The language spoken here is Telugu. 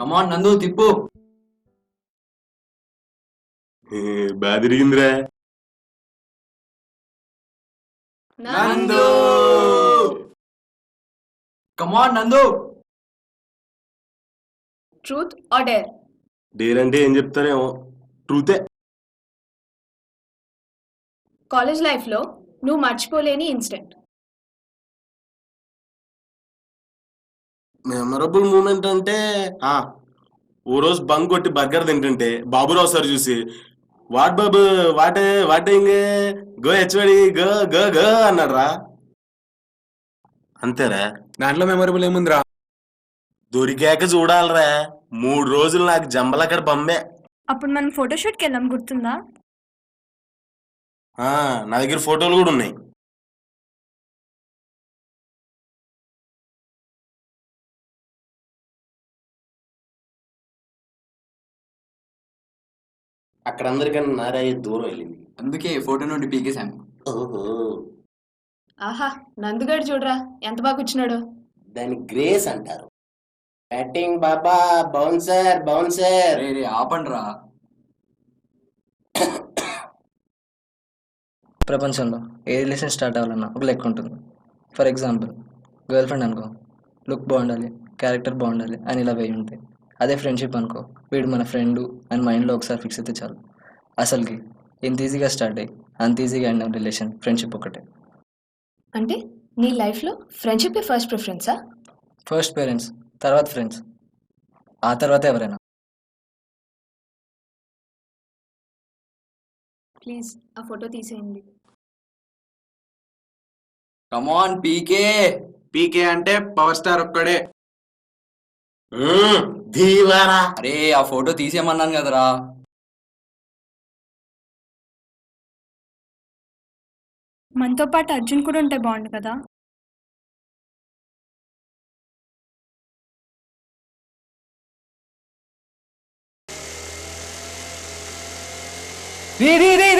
కమాన్ నందు తిప్పు. బాగా తిరిగిందిరా. నందు కమాన్ నందు. Truth or dare? డేర్ అంటే ఏం చెప్తారేమో, ట్రూతే. కాలేజ్ లైఫ్లో నువ్వు మర్చిపోలేని ఇన్సిడెంట్. మెమరబుల్ మూమెంట్ అంటే ఓ రోజు బంక్ కొట్టి బర్గర్ తింటుంటే బాబురావు సార్ చూసి what Babu వాటింగ్ go హెచ్వడి go go go అన్నాడు రా. అంతేరా. దాంట్లో మెమరబుల్ ఏముందిరా? దొరికాక చూడాలరా. 3 రోజులు నాకు జంబలక్కడ బొమ్మే. అప్పుడు మనం ఫోటోషూట్కి వెళ్ళాం, గుర్తుందా? నా దగ్గర ఫోటోలు కూడా ఉన్నాయి. అక్కడ అందరికన్నా నారాయ దూరం వెళ్ళింది, అందుకే ఫోటో నుండి పీకేశాను. ఓహో. ఆహా, నందుగాడు చూడరా ఎంత బాగా కూర్చున్నాడు. దాన్ని గ్రేస్ అంటారు. బ్యాటింగ్ బాబా, బౌన్సర్ బౌన్సర్. రే ఆపండ్రా. ప్రపంచంలో ఏ రిలేషన్ స్టార్ట్ అవ్వాలన్నా ఒక లెక్క ఉంటుంది. ఫర్ ఎగ్జాంపుల్, గర్ల్ ఫ్రెండ్ అనుకో, లుక్ బాగుండాలి, క్యారెక్టర్ బాగుండాలి అని ఇలా వేయి ఉంటాయి. అదే ఫ్రెండ్షిప్ అనుకో, వీడు మన ఫ్రెండు అని మైండ్లో ఒకసారి ఫిక్స్ అయితే చాలు. అసలుకి ఎంత ఈజీగా స్టార్ట్ అయ్యి అంత ఈజీగా ఎండ్ అయిన రిలేషన్ ఫ్రెండ్షిప్ ఒకటే. అంటే నీ లైఫ్లో ఫ్రెండ్షిప్ ఫస్ట్ ప్రిఫరెన్సా? ఫస్ట్ పేరెంట్స్, తర్వాత ఫ్రెండ్స్, ఆ తర్వాత ఎవరైనా. ప్లీజ్ ఆ ఫోటో తీసేయండి. కమాన్ పీకే. పీకే అంటే పవర్ స్టార్ ఒక్కడే. ధీవారా. అరే ఆ ఫోటో తీసేయమన్నాను కదరా. మనతో పాటు అర్జున్ కూడా ఉంటే బాగుండు కదా. రే